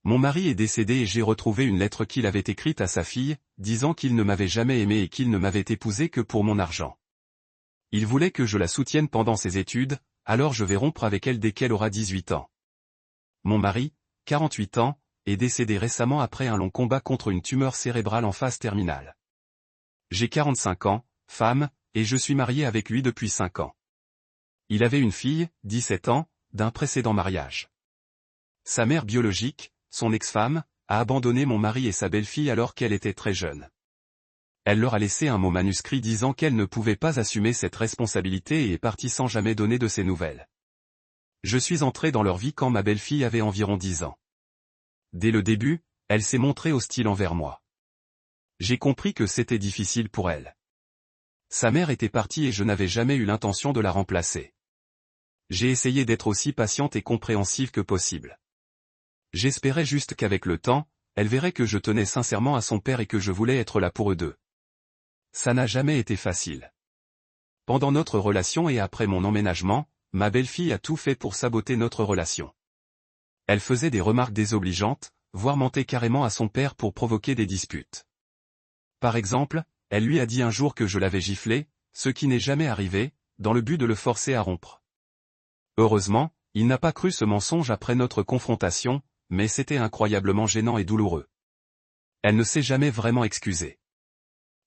Mon mari est décédé et j'ai retrouvé une lettre qu'il avait écrite à sa fille, disant qu'il ne m'avait jamais aimé et qu'il ne m'avait épousé que pour mon argent. Il voulait que je la soutienne pendant ses études, alors je vais rompre avec elle dès qu'elle aura 18 ans. Mon mari, 48 ans, est décédé récemment après un long combat contre une tumeur cérébrale en phase terminale. J'ai 45 ans, femme, et je suis marié avec lui depuis 5 ans. Il avait une fille, 17 ans, d'un précédent mariage. Sa mère biologique, son ex-femme, a abandonné mon mari et sa belle-fille alors qu'elle était très jeune. Elle leur a laissé un mot manuscrit disant qu'elle ne pouvait pas assumer cette responsabilité et est partie sans jamais donner de ses nouvelles. Je suis entré dans leur vie quand ma belle-fille avait environ 10 ans. Dès le début, elle s'est montrée hostile envers moi. J'ai compris que c'était difficile pour elle. Sa mère était partie et je n'avais jamais eu l'intention de la remplacer. J'ai essayé d'être aussi patiente et compréhensive que possible. J'espérais juste qu'avec le temps, elle verrait que je tenais sincèrement à son père et que je voulais être là pour eux deux. Ça n'a jamais été facile. Pendant notre relation et après mon emménagement, ma belle-fille a tout fait pour saboter notre relation. Elle faisait des remarques désobligeantes, voire mentait carrément à son père pour provoquer des disputes. Par exemple, elle lui a dit un jour que je l'avais giflé, ce qui n'est jamais arrivé, dans le but de le forcer à rompre. Heureusement, il n'a pas cru ce mensonge après notre confrontation, mais c'était incroyablement gênant et douloureux. Elle ne s'est jamais vraiment excusée.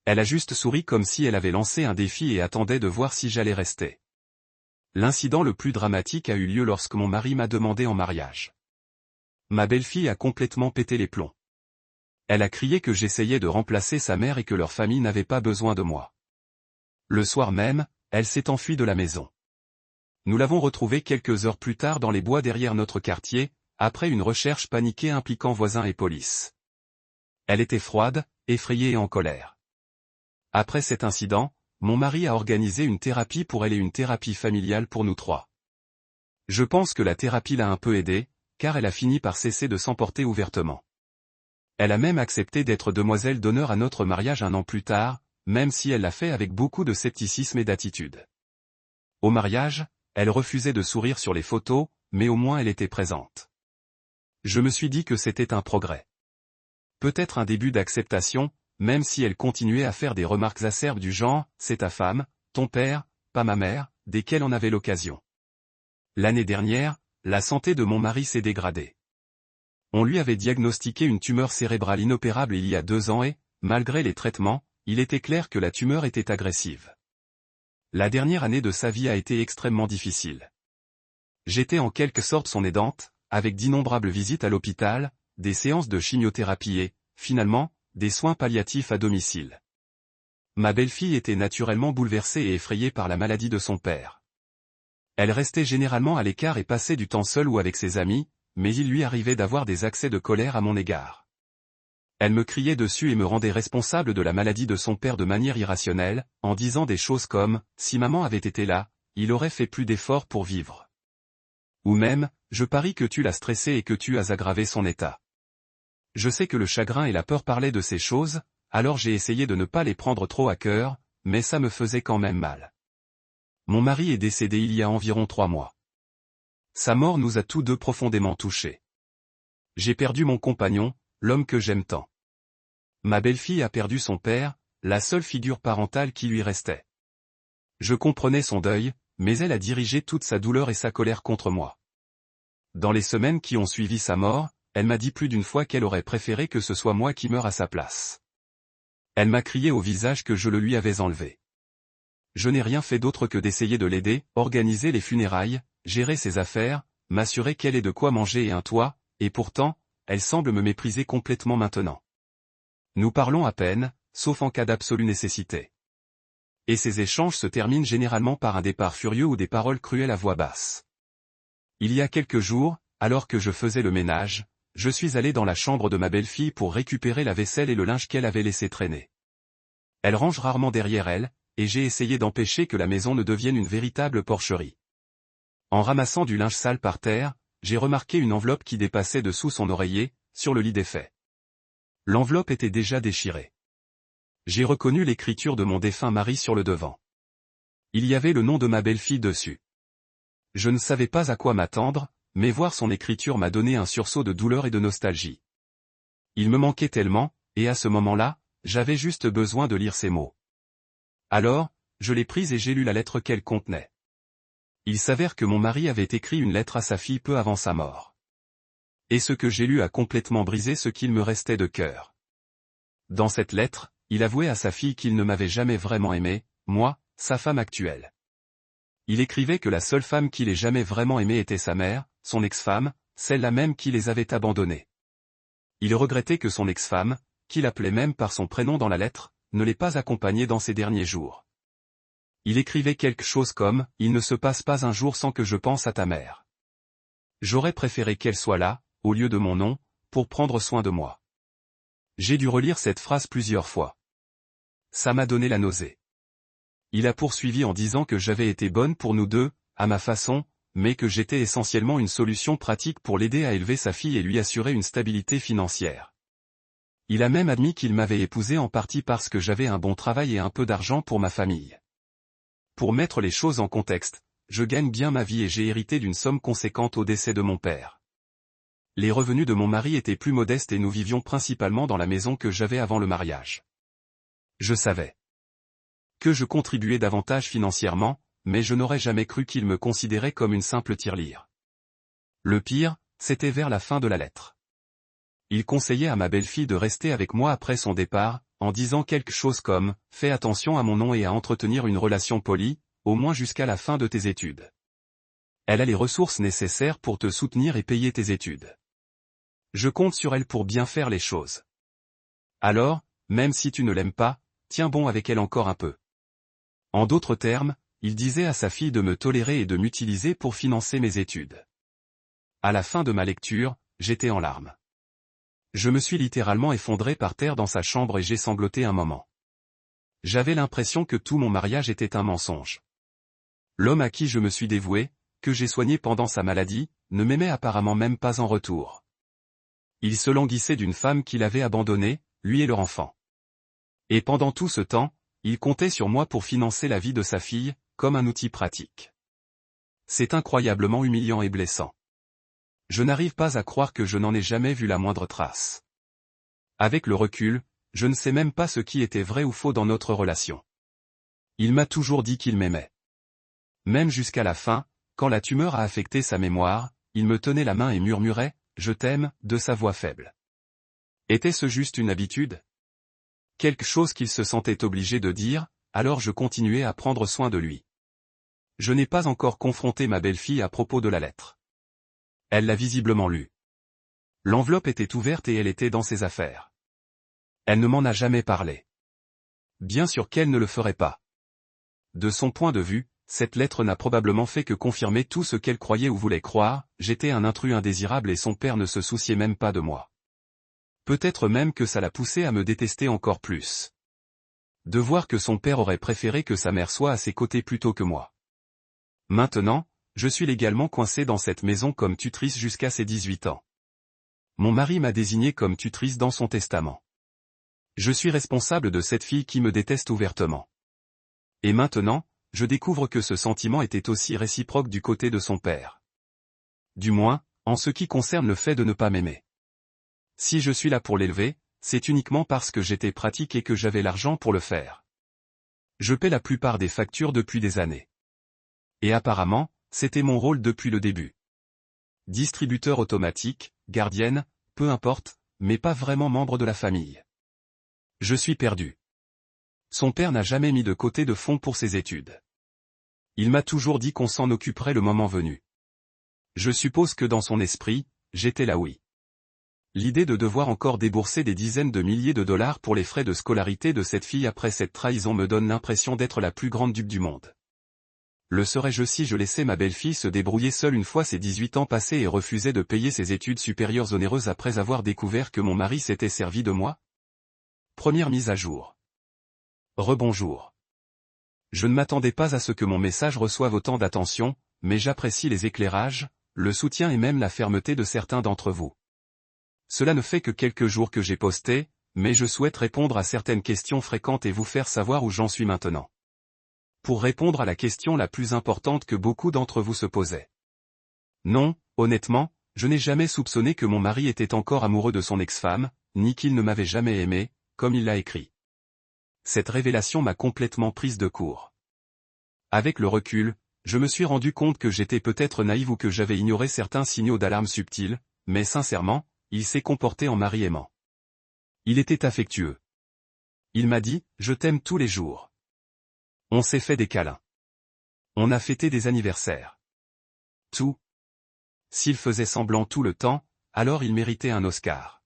Elle a juste souri comme si elle avait lancé un défi et attendait de voir si j'allais rester. L'incident le plus dramatique a eu lieu lorsque mon mari m'a demandé en mariage. Ma belle-fille a complètement pété les plombs. Elle a crié que j'essayais de remplacer sa mère et que leur famille n'avait pas besoin de moi. Le soir même, elle s'est enfuie de la maison. Nous l'avons retrouvée quelques heures plus tard dans les bois derrière notre quartier, après une recherche paniquée impliquant voisins et police. Elle était froide, effrayée et en colère. Après cet incident, mon mari a organisé une thérapie pour elle et une thérapie familiale pour nous trois. Je pense que la thérapie l'a un peu aidée, car elle a fini par cesser de s'emporter ouvertement. Elle a même accepté d'être demoiselle d'honneur à notre mariage un an plus tard, même si elle l'a fait avec beaucoup de scepticisme et d'attitude. Au mariage, elle refusait de sourire sur les photos, mais au moins elle était présente. Je me suis dit que c'était un progrès. Peut-être un début d'acceptation, même si elle continuait à faire des remarques acerbes du genre « c'est ta femme, ton père, pas ma mère », dès qu'elle en avait l'occasion. L'année dernière, la santé de mon mari s'est dégradée. On lui avait diagnostiqué une tumeur cérébrale inopérable il y a 2 ans et, malgré les traitements, il était clair que la tumeur était agressive. La dernière année de sa vie a été extrêmement difficile. J'étais en quelque sorte son aidante, avec d'innombrables visites à l'hôpital, des séances de chimiothérapie et, finalement, des soins palliatifs à domicile. Ma belle-fille était naturellement bouleversée et effrayée par la maladie de son père. Elle restait généralement à l'écart et passait du temps seule ou avec ses amis, mais il lui arrivait d'avoir des accès de colère à mon égard. Elle me criait dessus et me rendait responsable de la maladie de son père de manière irrationnelle, en disant des choses comme « si maman avait été là, il aurait fait plus d'efforts pour vivre ». Ou même « je parie que tu l'as stressé et que tu as aggravé son état ». Je sais que le chagrin et la peur parlaient de ces choses, alors j'ai essayé de ne pas les prendre trop à cœur, mais ça me faisait quand même mal. Mon mari est décédé il y a environ 3 mois. Sa mort nous a tous deux profondément touchés. J'ai perdu mon compagnon, l'homme que j'aime tant. Ma belle-fille a perdu son père, la seule figure parentale qui lui restait. Je comprenais son deuil, mais elle a dirigé toute sa douleur et sa colère contre moi. Dans les semaines qui ont suivi sa mort, elle m'a dit plus d'une fois qu'elle aurait préféré que ce soit moi qui meure à sa place. Elle m'a crié au visage que je le lui avais enlevé. Je n'ai rien fait d'autre que d'essayer de l'aider, organiser les funérailles, gérer ses affaires, m'assurer qu'elle ait de quoi manger et un toit, et pourtant, elle semble me mépriser complètement maintenant. Nous parlons à peine, sauf en cas d'absolue nécessité. Et ces échanges se terminent généralement par un départ furieux ou des paroles cruelles à voix basse. Il y a quelques jours, alors que je faisais le ménage, je suis allé dans la chambre de ma belle-fille pour récupérer la vaisselle et le linge qu'elle avait laissé traîner. Elle range rarement derrière elle, et j'ai essayé d'empêcher que la maison ne devienne une véritable porcherie. En ramassant du linge sale par terre, j'ai remarqué une enveloppe qui dépassait dessous son oreiller, sur le lit défait. L'enveloppe était déjà déchirée. J'ai reconnu l'écriture de mon défunt mari sur le devant. Il y avait le nom de ma belle-fille dessus. Je ne savais pas à quoi m'attendre, mais voir son écriture m'a donné un sursaut de douleur et de nostalgie. Il me manquait tellement, et à ce moment-là, j'avais juste besoin de lire ces mots. Alors, je l'ai prise et j'ai lu la lettre qu'elle contenait. Il s'avère que mon mari avait écrit une lettre à sa fille peu avant sa mort. Et ce que j'ai lu a complètement brisé ce qu'il me restait de cœur. Dans cette lettre, il avouait à sa fille qu'il ne m'avait jamais vraiment aimé, moi, sa femme actuelle. Il écrivait que la seule femme qu'il ait jamais vraiment aimée était sa mère, son ex-femme, celle-là même qui les avait abandonnés. Il regrettait que son ex-femme, qu'il appelait même par son prénom dans la lettre, ne l'ait pas accompagné dans ses derniers jours. Il écrivait quelque chose comme « Il ne se passe pas un jour sans que je pense à ta mère. J'aurais préféré qu'elle soit là, au lieu de mon nom, pour prendre soin de moi. » J'ai dû relire cette phrase plusieurs fois. Ça m'a donné la nausée. Il a poursuivi en disant que j'avais été bonne pour nous deux, à ma façon, mais que j'étais essentiellement une solution pratique pour l'aider à élever sa fille et lui assurer une stabilité financière. Il a même admis qu'il m'avait épousée en partie parce que j'avais un bon travail et un peu d'argent pour ma famille. Pour mettre les choses en contexte, je gagne bien ma vie et j'ai hérité d'une somme conséquente au décès de mon père. Les revenus de mon mari étaient plus modestes et nous vivions principalement dans la maison que j'avais avant le mariage. Je savais que je contribuais davantage financièrement, mais je n'aurais jamais cru qu'il me considérait comme une simple tirelire. Le pire, c'était vers la fin de la lettre. Il conseillait à ma belle-fille de rester avec moi après son départ, en disant quelque chose comme « Fais attention à mon nom et à entretenir une relation polie, au moins jusqu'à la fin de tes études. Elle a les ressources nécessaires pour te soutenir et payer tes études. Je compte sur elle pour bien faire les choses. Alors, même si tu ne l'aimes pas, tiens bon avec elle encore un peu. » En d'autres termes, il disait à sa fille de me tolérer et de m'utiliser pour financer mes études. À la fin de ma lecture, j'étais en larmes. Je me suis littéralement effondré par terre dans sa chambre et j'ai sangloté un moment. J'avais l'impression que tout mon mariage était un mensonge. L'homme à qui je me suis dévoué, que j'ai soigné pendant sa maladie, ne m'aimait apparemment même pas en retour. Il se languissait d'une femme qu'il avait abandonnée, lui et leur enfant. Et pendant tout ce temps, il comptait sur moi pour financer la vie de sa fille, comme un outil pratique. C'est incroyablement humiliant et blessant. Je n'arrive pas à croire que je n'en ai jamais vu la moindre trace. Avec le recul, je ne sais même pas ce qui était vrai ou faux dans notre relation. Il m'a toujours dit qu'il m'aimait. Même jusqu'à la fin, quand la tumeur a affecté sa mémoire, il me tenait la main et murmurait « Je t'aime » de sa voix faible. Était-ce juste une habitude ? Quelque chose qu'il se sentait obligé de dire, alors je continuais à prendre soin de lui. Je n'ai pas encore confronté ma belle-fille à propos de la lettre. Elle l'a visiblement lue. L'enveloppe était ouverte et elle était dans ses affaires. Elle ne m'en a jamais parlé. Bien sûr qu'elle ne le ferait pas. De son point de vue, cette lettre n'a probablement fait que confirmer tout ce qu'elle croyait ou voulait croire, j'étais un intrus indésirable et son père ne se souciait même pas de moi. Peut-être même que ça l'a poussé à me détester encore plus. De voir que son père aurait préféré que sa mère soit à ses côtés plutôt que moi. Maintenant, je suis légalement coincé dans cette maison comme tutrice jusqu'à ses 18 ans. Mon mari m'a désignée comme tutrice dans son testament. Je suis responsable de cette fille qui me déteste ouvertement. Et maintenant, je découvre que ce sentiment était aussi réciproque du côté de son père. Du moins, en ce qui concerne le fait de ne pas m'aimer. Si je suis là pour l'élever, c'est uniquement parce que j'étais pratique et que j'avais l'argent pour le faire. Je paie la plupart des factures depuis des années. Et apparemment, c'était mon rôle depuis le début. Distributeur automatique, gardienne, peu importe, mais pas vraiment membre de la famille. Je suis perdu. Son père n'a jamais mis de côté de fonds pour ses études. Il m'a toujours dit qu'on s'en occuperait le moment venu. Je suppose que dans son esprit, j'étais là oui. L'idée de devoir encore débourser des dizaines de milliers de dollars pour les frais de scolarité de cette fille après cette trahison me donne l'impression d'être la plus grande dupe du monde. Le serais-je si je laissais ma belle-fille se débrouiller seule une fois ses 18 ans passés et refusais de payer ses études supérieures onéreuses après avoir découvert que mon mari s'était servi de moi ? Première mise à jour. Rebonjour. Je ne m'attendais pas à ce que mon message reçoive autant d'attention, mais j'apprécie les éclairages, le soutien et même la fermeté de certains d'entre vous. Cela ne fait que quelques jours que j'ai posté, mais je souhaite répondre à certaines questions fréquentes et vous faire savoir où j'en suis maintenant. Pour répondre à la question la plus importante que beaucoup d'entre vous se posaient. Non, honnêtement, je n'ai jamais soupçonné que mon mari était encore amoureux de son ex-femme, ni qu'il ne m'avait jamais aimé, comme il l'a écrit. Cette révélation m'a complètement prise de court. Avec le recul, je me suis rendu compte que j'étais peut-être naïve ou que j'avais ignoré certains signaux d'alarme subtils, mais sincèrement, il s'est comporté en mari aimant. Il était affectueux. Il m'a dit « Je t'aime tous les jours ». On s'est fait des câlins. On a fêté des anniversaires. Tout. S'il faisait semblant tout le temps, alors il méritait un Oscar.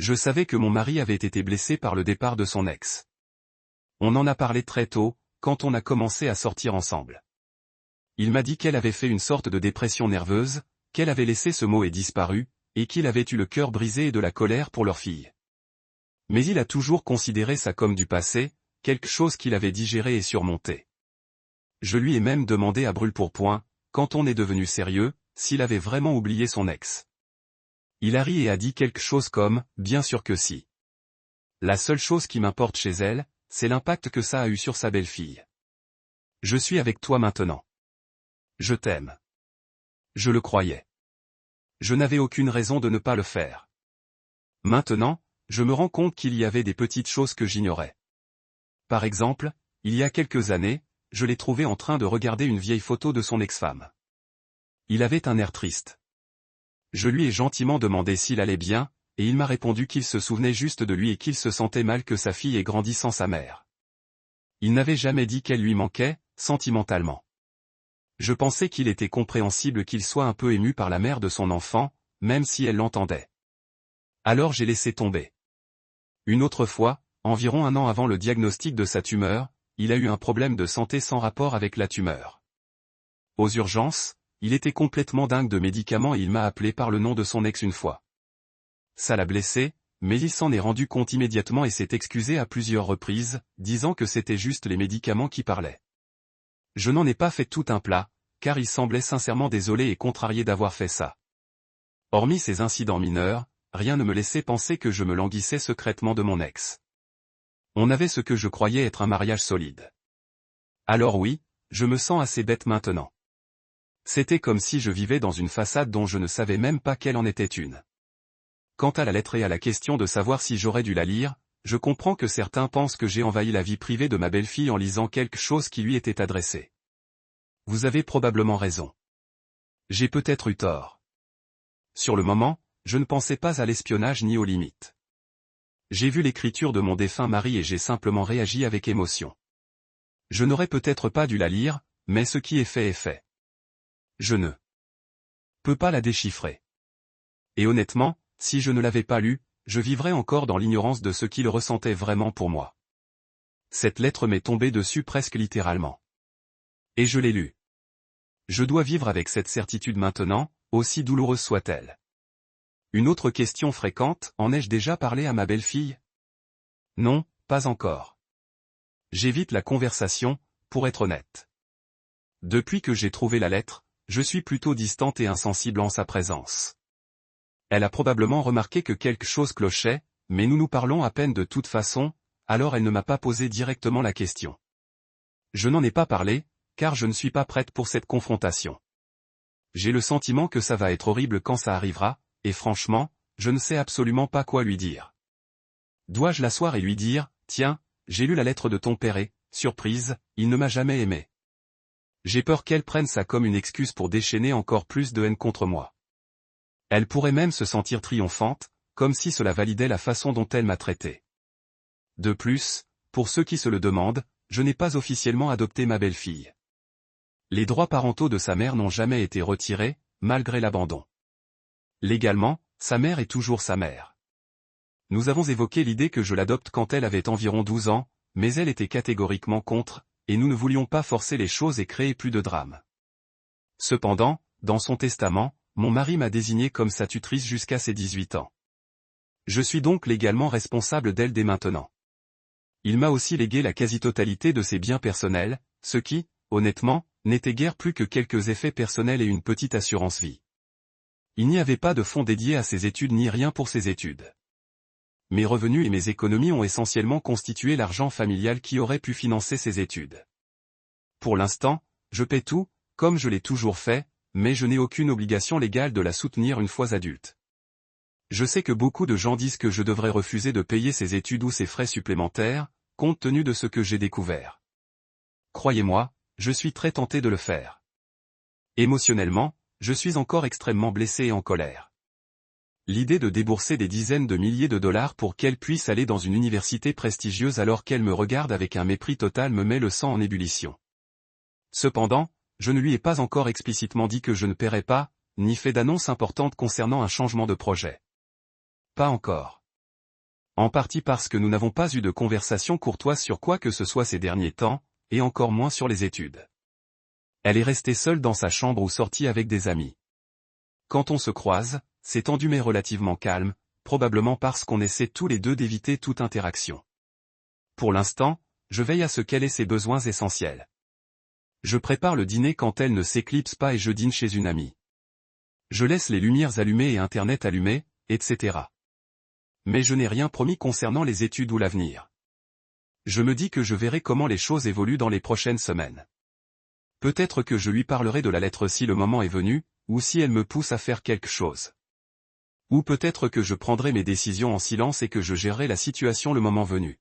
Je savais que mon mari avait été blessé par le départ de son ex. On en a parlé très tôt, quand on a commencé à sortir ensemble. Il m'a dit qu'elle avait fait une sorte de dépression nerveuse, qu'elle avait laissé ce mot et disparu, et qu'il avait eu le cœur brisé et de la colère pour leur fille. Mais il a toujours considéré ça comme du passé, quelque chose qu'il avait digéré et surmonté. Je lui ai même demandé à brûle-pourpoint, quand on est devenu sérieux, s'il avait vraiment oublié son ex. Il a ri et a dit quelque chose comme « bien sûr que si ». La seule chose qui m'importe chez elle, c'est l'impact que ça a eu sur sa belle-fille. Je suis avec toi maintenant. Je t'aime. Je le croyais. Je n'avais aucune raison de ne pas le faire. Maintenant, je me rends compte qu'il y avait des petites choses que j'ignorais. Par exemple, il y a quelques années, je l'ai trouvé en train de regarder une vieille photo de son ex-femme. Il avait un air triste. Je lui ai gentiment demandé s'il allait bien, et il m'a répondu qu'il se souvenait juste de lui et qu'il se sentait mal que sa fille ait grandi sans sa mère. Il n'avait jamais dit qu'elle lui manquait, sentimentalement. Je pensais qu'il était compréhensible qu'il soit un peu ému par la mère de son enfant, même si elle l'entendait. Alors j'ai laissé tomber. Une autre fois, environ 1 an avant le diagnostic de sa tumeur, il a eu un problème de santé sans rapport avec la tumeur. Aux urgences, il était complètement dingue de médicaments et il m'a appelé par le nom de son ex une fois. Ça l'a blessé, mais il s'en est rendu compte immédiatement et s'est excusé à plusieurs reprises, disant que c'était juste les médicaments qui parlaient. Je n'en ai pas fait tout un plat, car il semblait sincèrement désolé et contrarié d'avoir fait ça. Hormis ces incidents mineurs, rien ne me laissait penser que je me languissais secrètement de mon ex. On avait ce que je croyais être un mariage solide. Alors oui, je me sens assez bête maintenant. C'était comme si je vivais dans une façade dont je ne savais même pas quelle en était une. Quant à la lettre et à la question de savoir si j'aurais dû la lire, je comprends que certains pensent que j'ai envahi la vie privée de ma belle-fille en lisant quelque chose qui lui était adressé. Vous avez probablement raison. J'ai peut-être eu tort. Sur le moment, je ne pensais pas à l'espionnage ni aux limites. J'ai vu l'écriture de mon défunt mari et j'ai simplement réagi avec émotion. Je n'aurais peut-être pas dû la lire, mais ce qui est fait est fait. Je ne peux pas la déchiffrer. Et honnêtement, si je ne l'avais pas lue, je vivrais encore dans l'ignorance de ce qu'il ressentait vraiment pour moi. Cette lettre m'est tombée dessus presque littéralement. Et je l'ai lue. Je dois vivre avec cette certitude maintenant, aussi douloureuse soit-elle. Une autre question fréquente, en ai-je déjà parlé à ma belle-fille? Non, pas encore. J'évite la conversation, pour être honnête. Depuis que j'ai trouvé la lettre, je suis plutôt distante et insensible en sa présence. Elle a probablement remarqué que quelque chose clochait, mais nous nous parlons à peine de toute façon, alors elle ne m'a pas posé directement la question. Je n'en ai pas parlé, car je ne suis pas prête pour cette confrontation. J'ai le sentiment que ça va être horrible quand ça arrivera, et franchement, je ne sais absolument pas quoi lui dire. Dois-je l'asseoir et lui dire, tiens, j'ai lu la lettre de ton père et, surprise, il ne m'a jamais aimé. J'ai peur qu'elle prenne ça comme une excuse pour déchaîner encore plus de haine contre moi. Elle pourrait même se sentir triomphante, comme si cela validait la façon dont elle m'a traité. De plus, pour ceux qui se le demandent, je n'ai pas officiellement adopté ma belle-fille. Les droits parentaux de sa mère n'ont jamais été retirés, malgré l'abandon. Légalement, sa mère est toujours sa mère. Nous avons évoqué l'idée que je l'adopte quand elle avait environ 12 ans, mais elle était catégoriquement contre, et nous ne voulions pas forcer les choses et créer plus de drame. Cependant, dans son testament, mon mari m'a désigné comme sa tutrice jusqu'à ses 18 ans. Je suis donc légalement responsable d'elle dès maintenant. Il m'a aussi légué la quasi-totalité de ses biens personnels, ce qui, honnêtement, n'était guère plus que quelques effets personnels et une petite assurance vie. Il n'y avait pas de fonds dédiés à ses études ni rien pour ses études. Mes revenus et mes économies ont essentiellement constitué l'argent familial qui aurait pu financer ses études. Pour l'instant, je paie tout, comme je l'ai toujours fait, mais je n'ai aucune obligation légale de la soutenir une fois adulte. Je sais que beaucoup de gens disent que je devrais refuser de payer ses études ou ses frais supplémentaires, compte tenu de ce que j'ai découvert. Croyez-moi, je suis très tenté de le faire. Émotionnellement, je suis encore extrêmement blessé et en colère. L'idée de débourser des dizaines de milliers de dollars pour qu'elle puisse aller dans une université prestigieuse alors qu'elle me regarde avec un mépris total me met le sang en ébullition. Cependant, je ne lui ai pas encore explicitement dit que je ne paierais pas, ni fait d'annonce importante concernant un changement de projet. Pas encore. En partie parce que nous n'avons pas eu de conversation courtoise sur quoi que ce soit ces derniers temps, et encore moins sur les études. Elle est restée seule dans sa chambre ou sortie avec des amis. Quand on se croise, c'est tendu mais relativement calme, probablement parce qu'on essaie tous les deux d'éviter toute interaction. Pour l'instant, je veille à ce qu'elle ait ses besoins essentiels. Je prépare le dîner quand elle ne s'éclipse pas et je dîne chez une amie. Je laisse les lumières allumées et Internet allumé, etc. Mais je n'ai rien promis concernant les études ou l'avenir. Je me dis que je verrai comment les choses évoluent dans les prochaines semaines. Peut-être que je lui parlerai de la lettre si le moment est venu, ou si elle me pousse à faire quelque chose. Ou peut-être que je prendrai mes décisions en silence et que je gérerai la situation le moment venu.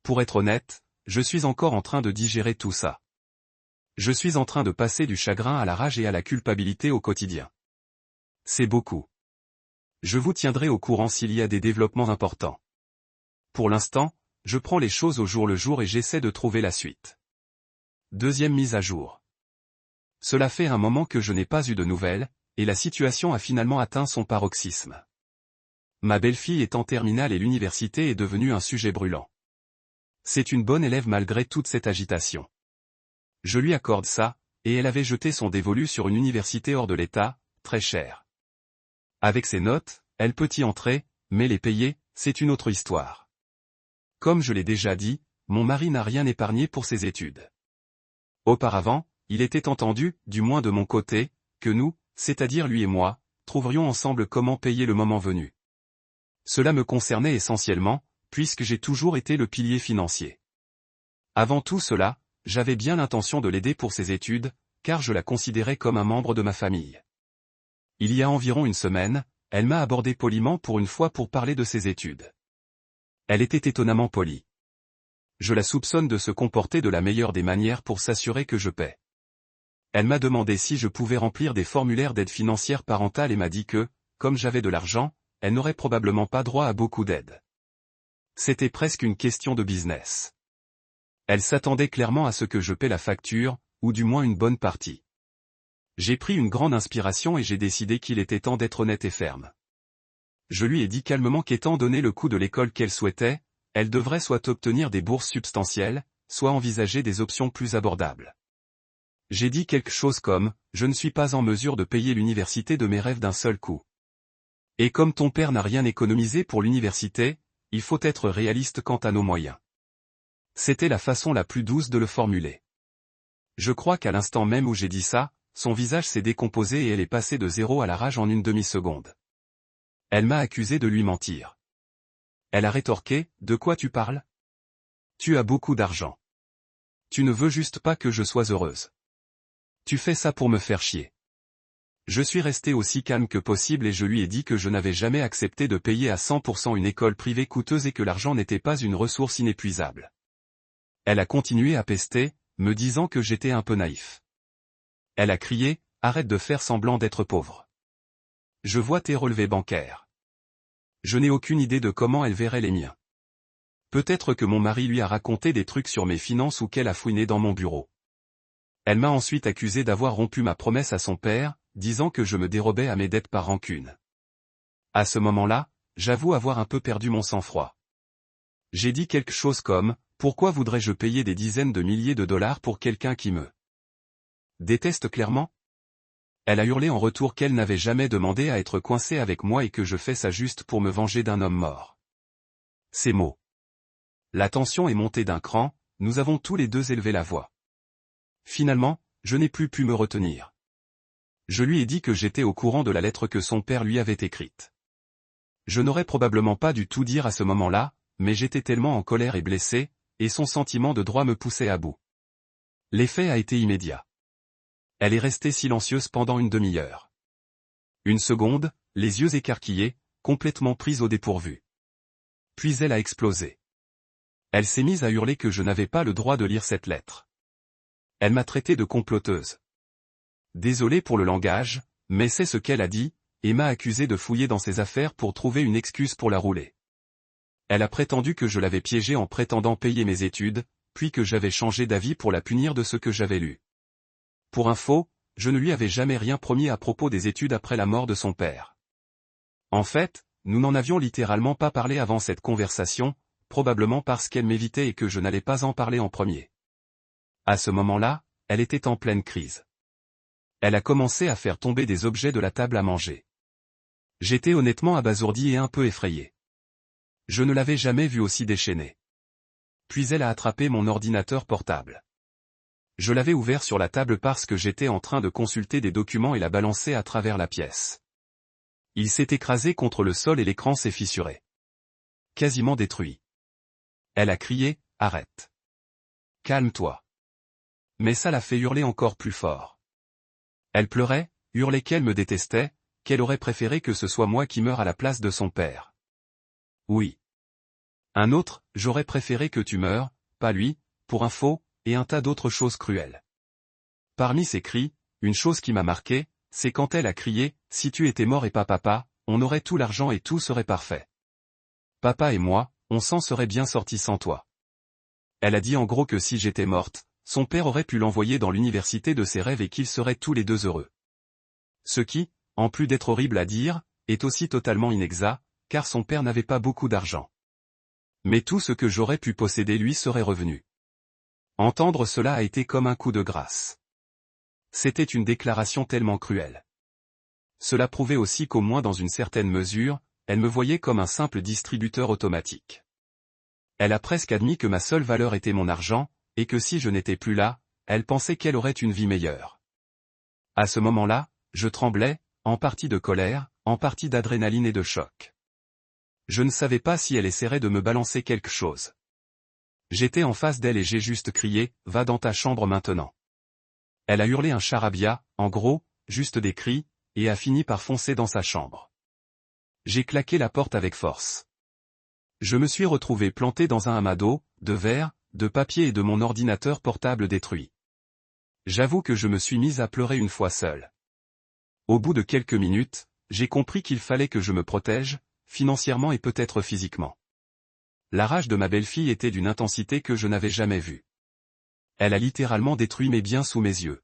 Pour être honnête, je suis encore en train de digérer tout ça. Je suis en train de passer du chagrin à la rage et à la culpabilité au quotidien. C'est beaucoup. Je vous tiendrai au courant s'il y a des développements importants. Pour l'instant, je prends les choses au jour le jour et j'essaie de trouver la suite. Deuxième mise à jour. Cela fait un moment que je n'ai pas eu de nouvelles, et la situation a finalement atteint son paroxysme. Ma belle-fille est en terminale et l'université est devenue un sujet brûlant. C'est une bonne élève malgré toute cette agitation. Je lui accorde ça, et elle avait jeté son dévolu sur une université hors de l'État, très chère. Avec ses notes, elle peut y entrer, mais les payer, c'est une autre histoire. Comme je l'ai déjà dit, mon mari n'a rien épargné pour ses études. Auparavant, il était entendu, du moins de mon côté, que nous, c'est-à-dire lui et moi, trouverions ensemble comment payer le moment venu. Cela me concernait essentiellement, puisque j'ai toujours été le pilier financier. Avant tout cela, j'avais bien l'intention de l'aider pour ses études, car je la considérais comme un membre de ma famille. Il y a environ une semaine, elle m'a abordé poliment pour une fois pour parler de ses études. Elle était étonnamment polie. Je la soupçonne de se comporter de la meilleure des manières pour s'assurer que je paie. Elle m'a demandé si je pouvais remplir des formulaires d'aide financière parentale et m'a dit que, comme j'avais de l'argent, elle n'aurait probablement pas droit à beaucoup d'aide. C'était presque une question de business. Elle s'attendait clairement à ce que je paie la facture, ou du moins une bonne partie. J'ai pris une grande inspiration et j'ai décidé qu'il était temps d'être honnête et ferme. Je lui ai dit calmement qu'étant donné le coût de l'école qu'elle souhaitait, elle devrait soit obtenir des bourses substantielles, soit envisager des options plus abordables. J'ai dit quelque chose comme « Je ne suis pas en mesure de payer l'université de mes rêves d'un seul coup. Et comme ton père n'a rien économisé pour l'université, il faut être réaliste quant à nos moyens. » C'était la façon la plus douce de le formuler. Je crois qu'à l'instant même où j'ai dit ça, son visage s'est décomposé et elle est passée de 0 à la rage en une demi-seconde. Elle m'a accusé de lui mentir. Elle a rétorqué « De quoi tu parles ? Tu as beaucoup d'argent. Tu ne veux juste pas que je sois heureuse. Tu fais ça pour me faire chier. » Je suis resté aussi calme que possible et je lui ai dit que je n'avais jamais accepté de payer à 100% une école privée coûteuse et que l'argent n'était pas une ressource inépuisable. Elle a continué à pester, me disant que j'étais un peu naïf. Elle a crié « Arrête de faire semblant d'être pauvre. Je vois tes relevés bancaires. » Je n'ai aucune idée de comment elle verrait les miens. Peut-être que mon mari lui a raconté des trucs sur mes finances ou qu'elle a fouiné dans mon bureau. Elle m'a ensuite accusé d'avoir rompu ma promesse à son père, disant que je me dérobais à mes dettes par rancune. À ce moment-là, j'avoue avoir un peu perdu mon sang-froid. J'ai dit quelque chose comme « Pourquoi voudrais-je payer des dizaines de milliers de dollars pour quelqu'un qui me déteste clairement ?» Elle a hurlé en retour qu'elle n'avait jamais demandé à être coincée avec moi et que je fais ça juste pour me venger d'un homme mort. Ces mots. La tension est montée d'un cran, nous avons tous les deux élevé la voix. Finalement, je n'ai plus pu me retenir. Je lui ai dit que j'étais au courant de la lettre que son père lui avait écrite. Je n'aurais probablement pas dû tout dire à ce moment-là, mais j'étais tellement en colère et blessé, et son sentiment de droit me poussait à bout. L'effet a été immédiat. Elle est restée silencieuse pendant une demi-heure. Une seconde, les yeux écarquillés, complètement prise au dépourvu. Puis elle a explosé. Elle s'est mise à hurler que je n'avais pas le droit de lire cette lettre. Elle m'a traité de comploteuse. Désolé pour le langage, mais c'est ce qu'elle a dit, et m'a accusé de fouiller dans ses affaires pour trouver une excuse pour la rouler. Elle a prétendu que je l'avais piégée en prétendant payer mes études, puis que j'avais changé d'avis pour la punir de ce que j'avais lu. Pour info, je ne lui avais jamais rien promis à propos des études après la mort de son père. En fait, nous n'en avions littéralement pas parlé avant cette conversation, probablement parce qu'elle m'évitait et que je n'allais pas en parler en premier. À ce moment-là, elle était en pleine crise. Elle a commencé à faire tomber des objets de la table à manger. J'étais honnêtement abasourdi et un peu effrayé. Je ne l'avais jamais vue aussi déchaînée. Puis elle a attrapé mon ordinateur portable. Je l'avais ouvert sur la table parce que j'étais en train de consulter des documents et l'a balancé à travers la pièce. Il s'est écrasé contre le sol et l'écran s'est fissuré. Quasiment détruit. Elle a crié, « Arrête. Calme-toi. » Mais ça l'a fait hurler encore plus fort. Elle pleurait, hurlait qu'elle me détestait, qu'elle aurait préféré que ce soit moi qui meure à la place de son père. Oui. Un autre, j'aurais préféré que tu meures, pas lui, pour info, et un tas d'autres choses cruelles. Parmi ces cris, une chose qui m'a marqué, c'est quand elle a crié, « Si tu étais mort et pas papa, on aurait tout l'argent et tout serait parfait. Papa et moi, on s'en serait bien sortis sans toi. » Elle a dit en gros que si j'étais morte, son père aurait pu l'envoyer dans l'université de ses rêves et qu'ils seraient tous les deux heureux. Ce qui, en plus d'être horrible à dire, est aussi totalement inexact, car son père n'avait pas beaucoup d'argent. Mais tout ce que j'aurais pu posséder lui serait revenu. Entendre cela a été comme un coup de grâce. C'était une déclaration tellement cruelle. Cela prouvait aussi qu'au moins dans une certaine mesure, elle me voyait comme un simple distributeur automatique. Elle a presque admis que ma seule valeur était mon argent, et que si je n'étais plus là, elle pensait qu'elle aurait une vie meilleure. À ce moment-là, je tremblais, en partie de colère, en partie d'adrénaline et de choc. Je ne savais pas si elle essaierait de me balancer quelque chose. J'étais en face d'elle et j'ai juste crié, « Va dans ta chambre maintenant. » Elle a hurlé un charabia, en gros, juste des cris, et a fini par foncer dans sa chambre. J'ai claqué la porte avec force. Je me suis retrouvé planté dans un amas d'eau, de verre, de papier et de mon ordinateur portable détruit. J'avoue que je me suis mis à pleurer une fois seul. Au bout de quelques minutes, j'ai compris qu'il fallait que je me protège, financièrement et peut-être physiquement. La rage de ma belle-fille était d'une intensité que je n'avais jamais vue. Elle a littéralement détruit mes biens sous mes yeux.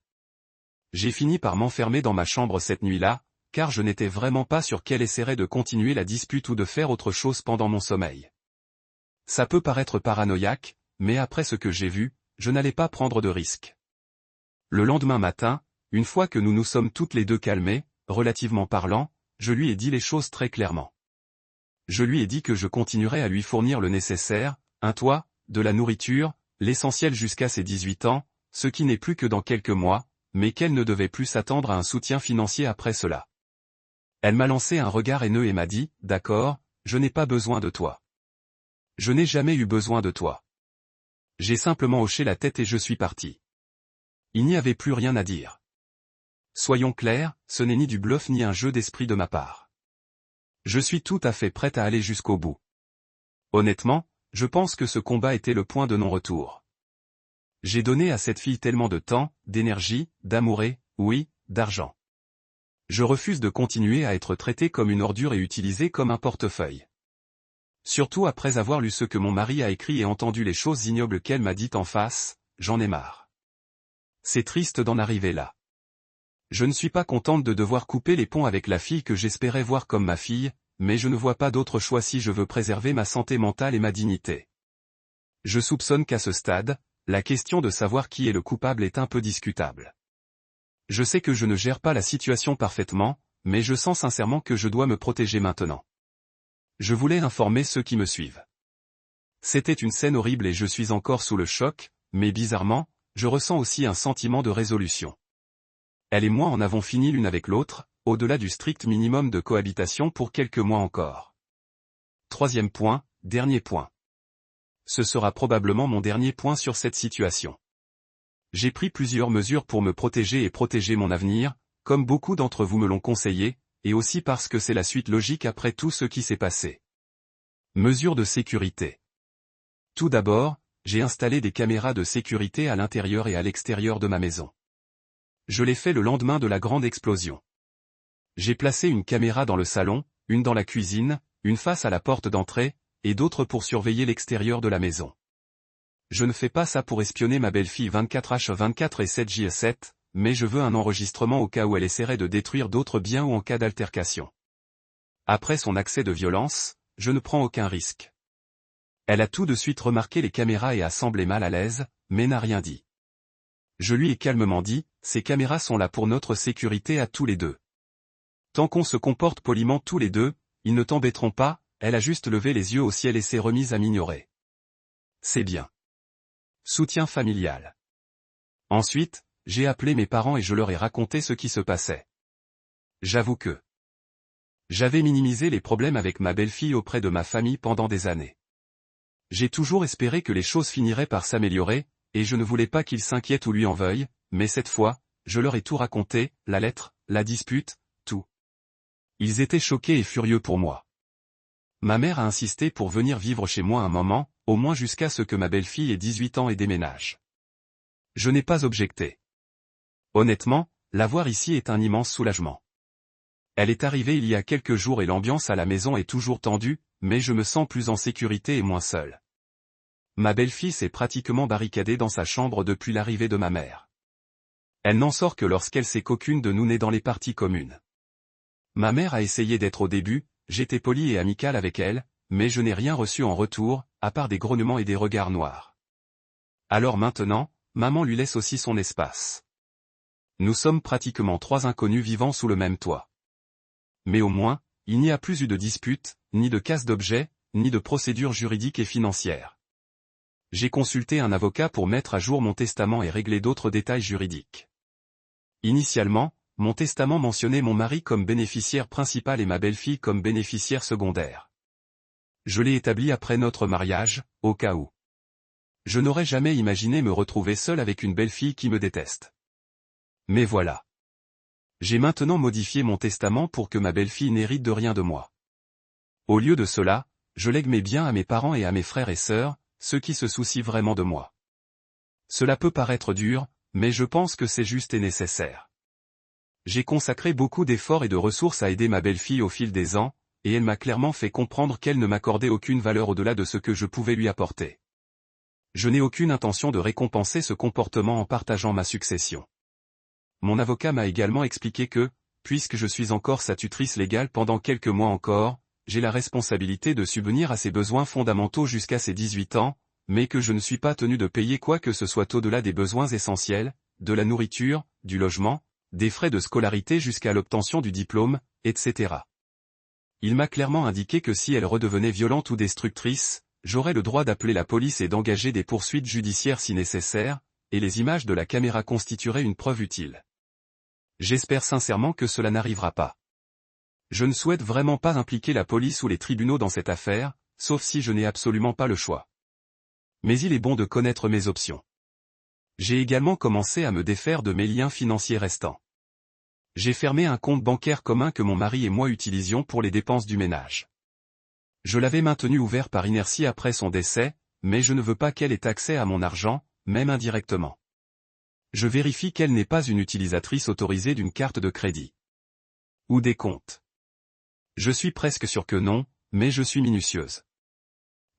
J'ai fini par m'enfermer dans ma chambre cette nuit-là, car je n'étais vraiment pas sûr qu'elle essaierait de continuer la dispute ou de faire autre chose pendant mon sommeil. Ça peut paraître paranoïaque, mais après ce que j'ai vu, je n'allais pas prendre de risques. Le lendemain matin, une fois que nous nous sommes toutes les deux calmées, relativement parlant, je lui ai dit les choses très clairement. Je lui ai dit que je continuerais à lui fournir le nécessaire, un toit, de la nourriture, l'essentiel jusqu'à ses 18 ans, ce qui n'est plus que dans quelques mois, mais qu'elle ne devait plus s'attendre à un soutien financier après cela. Elle m'a lancé un regard haineux et m'a dit, « D'accord, je n'ai pas besoin de toi. Je n'ai jamais eu besoin de toi. » J'ai simplement hoché la tête et je suis parti. Il n'y avait plus rien à dire. Soyons clairs, ce n'est ni du bluff ni un jeu d'esprit de ma part. Je suis tout à fait prête à aller jusqu'au bout. Honnêtement, je pense que ce combat était le point de non-retour. J'ai donné à cette fille tellement de temps, d'énergie, d'amour et, oui, d'argent. Je refuse de continuer à être traité comme une ordure et utilisé comme un portefeuille. Surtout après avoir lu ce que mon mari a écrit et entendu les choses ignobles qu'elle m'a dites en face, j'en ai marre. C'est triste d'en arriver là. Je ne suis pas contente de devoir couper les ponts avec la fille que j'espérais voir comme ma fille, mais je ne vois pas d'autre choix si je veux préserver ma santé mentale et ma dignité. Je soupçonne qu'à ce stade, la question de savoir qui est le coupable est un peu discutable. Je sais que je ne gère pas la situation parfaitement, mais je sens sincèrement que je dois me protéger maintenant. Je voulais informer ceux qui me suivent. C'était une scène horrible et je suis encore sous le choc, mais bizarrement, je ressens aussi un sentiment de résolution. Elle et moi en avons fini l'une avec l'autre, au-delà du strict minimum de cohabitation pour quelques mois encore. Troisième point, dernier point. Ce sera probablement mon dernier point sur cette situation. J'ai pris plusieurs mesures pour me protéger et protéger mon avenir, comme beaucoup d'entre vous me l'ont conseillé, et aussi parce que c'est la suite logique après tout ce qui s'est passé. Mesures de sécurité. Tout d'abord, j'ai installé des caméras de sécurité à l'intérieur et à l'extérieur de ma maison. Je l'ai fait le lendemain de la grande explosion. J'ai placé une caméra dans le salon, une dans la cuisine, une face à la porte d'entrée, et d'autres pour surveiller l'extérieur de la maison. Je ne fais pas ça pour espionner ma belle-fille 24h24 et 7h7, mais je veux un enregistrement au cas où elle essaierait de détruire d'autres biens ou en cas d'altercation. Après son accès de violence, je ne prends aucun risque. Elle a tout de suite remarqué les caméras et a semblé mal à l'aise, mais n'a rien dit. Je lui ai calmement dit, ces caméras sont là pour notre sécurité à tous les deux. Tant qu'on se comporte poliment tous les deux, ils ne t'embêteront pas, elle a juste levé les yeux au ciel et s'est remise à m'ignorer. C'est bien. Soutien familial. Ensuite, j'ai appelé mes parents et je leur ai raconté ce qui se passait. J'avoue que j'avais minimisé les problèmes avec ma belle-fille auprès de ma famille pendant des années. J'ai toujours espéré que les choses finiraient par s'améliorer, et je ne voulais pas qu'ils s'inquiètent ou lui en veuillent, mais cette fois, je leur ai tout raconté, la lettre, la dispute, tout. Ils étaient choqués et furieux pour moi. Ma mère a insisté pour venir vivre chez moi un moment, au moins jusqu'à ce que ma belle-fille ait 18 ans et déménage. Je n'ai pas objecté. Honnêtement, la voir ici est un immense soulagement. Elle est arrivée il y a quelques jours et l'ambiance à la maison est toujours tendue, mais je me sens plus en sécurité et moins seul. Ma belle-fille s'est pratiquement barricadée dans sa chambre depuis l'arrivée de ma mère. Elle n'en sort que lorsqu'elle sait qu'aucune de nous n'est dans les parties communes. Ma mère a essayé d'être au début, j'étais poli et amical avec elle, mais je n'ai rien reçu en retour, à part des grognements et des regards noirs. Alors maintenant, maman lui laisse aussi son espace. Nous sommes pratiquement trois inconnus vivant sous le même toit. Mais au moins, il n'y a plus eu de dispute, ni de casse d'objets, ni de procédures juridiques et financières. J'ai consulté un avocat pour mettre à jour mon testament et régler d'autres détails juridiques. Initialement, mon testament mentionnait mon mari comme bénéficiaire principal et ma belle-fille comme bénéficiaire secondaire. Je l'ai établi après notre mariage, au cas où. Je n'aurais jamais imaginé me retrouver seul avec une belle-fille qui me déteste. Mais voilà. J'ai maintenant modifié mon testament pour que ma belle-fille n'hérite de rien de moi. Au lieu de cela, je lègue mes biens à mes parents et à mes frères et sœurs, ceux qui se soucient vraiment de moi. Cela peut paraître dur, mais je pense que c'est juste et nécessaire. J'ai consacré beaucoup d'efforts et de ressources à aider ma belle-fille au fil des ans, et elle m'a clairement fait comprendre qu'elle ne m'accordait aucune valeur au-delà de ce que je pouvais lui apporter. Je n'ai aucune intention de récompenser ce comportement en partageant ma succession. Mon avocat m'a également expliqué que, puisque je suis encore sa tutrice légale pendant quelques mois encore, j'ai la responsabilité de subvenir à ses besoins fondamentaux jusqu'à ses 18 ans, mais que je ne suis pas tenu de payer quoi que ce soit au-delà des besoins essentiels, de la nourriture, du logement, des frais de scolarité jusqu'à l'obtention du diplôme, etc. Il m'a clairement indiqué que si elle redevenait violente ou destructrice, j'aurais le droit d'appeler la police et d'engager des poursuites judiciaires si nécessaire, et les images de la caméra constitueraient une preuve utile. J'espère sincèrement que cela n'arrivera pas. Je ne souhaite vraiment pas impliquer la police ou les tribunaux dans cette affaire, sauf si je n'ai absolument pas le choix. Mais il est bon de connaître mes options. J'ai également commencé à me défaire de mes liens financiers restants. J'ai fermé un compte bancaire commun que mon mari et moi utilisions pour les dépenses du ménage. Je l'avais maintenu ouvert par inertie après son décès, mais je ne veux pas qu'elle ait accès à mon argent, même indirectement. Je vérifie qu'elle n'est pas une utilisatrice autorisée d'une carte de crédit. Ou des comptes. Je suis presque sûr que non, mais je suis minutieuse.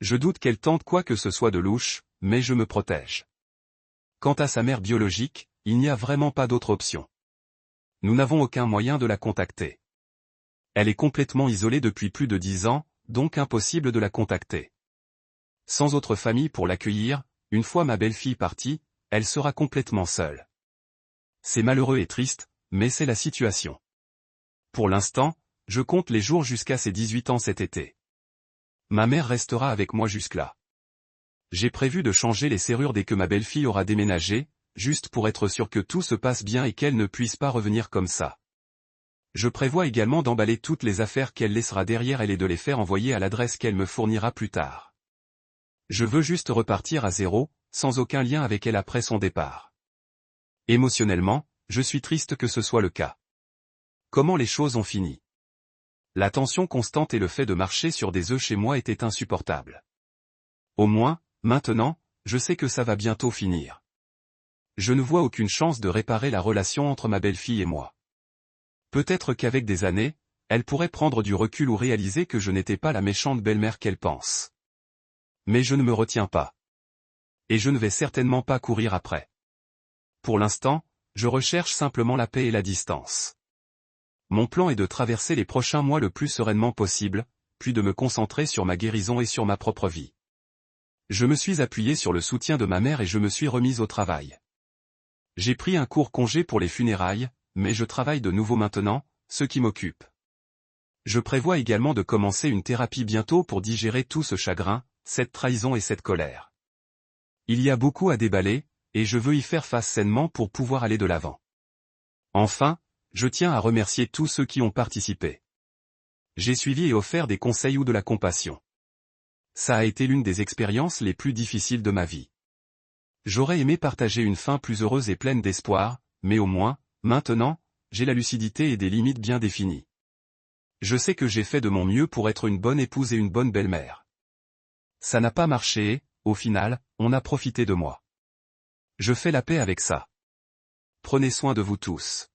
Je doute qu'elle tente quoi que ce soit de louche, mais je me protège. Quant à sa mère biologique, il n'y a vraiment pas d'autre option. Nous n'avons aucun moyen de la contacter. Elle est complètement isolée depuis plus de 10 ans, donc impossible de la contacter. Sans autre famille pour l'accueillir, une fois ma belle-fille partie, elle sera complètement seule. C'est malheureux et triste, mais c'est la situation. Pour l'instant, je compte les jours jusqu'à ses 18 ans cet été. Ma mère restera avec moi jusque-là. J'ai prévu de changer les serrures dès que ma belle-fille aura déménagé, juste pour être sûr que tout se passe bien et qu'elle ne puisse pas revenir comme ça. Je prévois également d'emballer toutes les affaires qu'elle laissera derrière elle et de les faire envoyer à l'adresse qu'elle me fournira plus tard. Je veux juste repartir à zéro, sans aucun lien avec elle après son départ. Émotionnellement, je suis triste que ce soit le cas. Comment les choses ont fini? La tension constante et le fait de marcher sur des œufs chez moi étaient insupportables. Au moins, maintenant, je sais que ça va bientôt finir. Je ne vois aucune chance de réparer la relation entre ma belle-fille et moi. Peut-être qu'avec des années, elle pourrait prendre du recul ou réaliser que je n'étais pas la méchante belle-mère qu'elle pense. Mais je ne me retiens pas. Et je ne vais certainement pas courir après. Pour l'instant, je recherche simplement la paix et la distance. Mon plan est de traverser les prochains mois le plus sereinement possible, puis de me concentrer sur ma guérison et sur ma propre vie. Je me suis appuyé sur le soutien de ma mère et je me suis remise au travail. J'ai pris un court congé pour les funérailles, mais je travaille de nouveau maintenant, ce qui m'occupe. Je prévois également de commencer une thérapie bientôt pour digérer tout ce chagrin, cette trahison et cette colère. Il y a beaucoup à déballer, et je veux y faire face sainement pour pouvoir aller de l'avant. Enfin, je tiens à remercier tous ceux qui ont participé. J'ai suivi et offert des conseils ou de la compassion. Ça a été l'une des expériences les plus difficiles de ma vie. J'aurais aimé partager une fin plus heureuse et pleine d'espoir, mais au moins, maintenant, j'ai la lucidité et des limites bien définies. Je sais que j'ai fait de mon mieux pour être une bonne épouse et une bonne belle-mère. Ça n'a pas marché et, au final, on a profité de moi. Je fais la paix avec ça. Prenez soin de vous tous.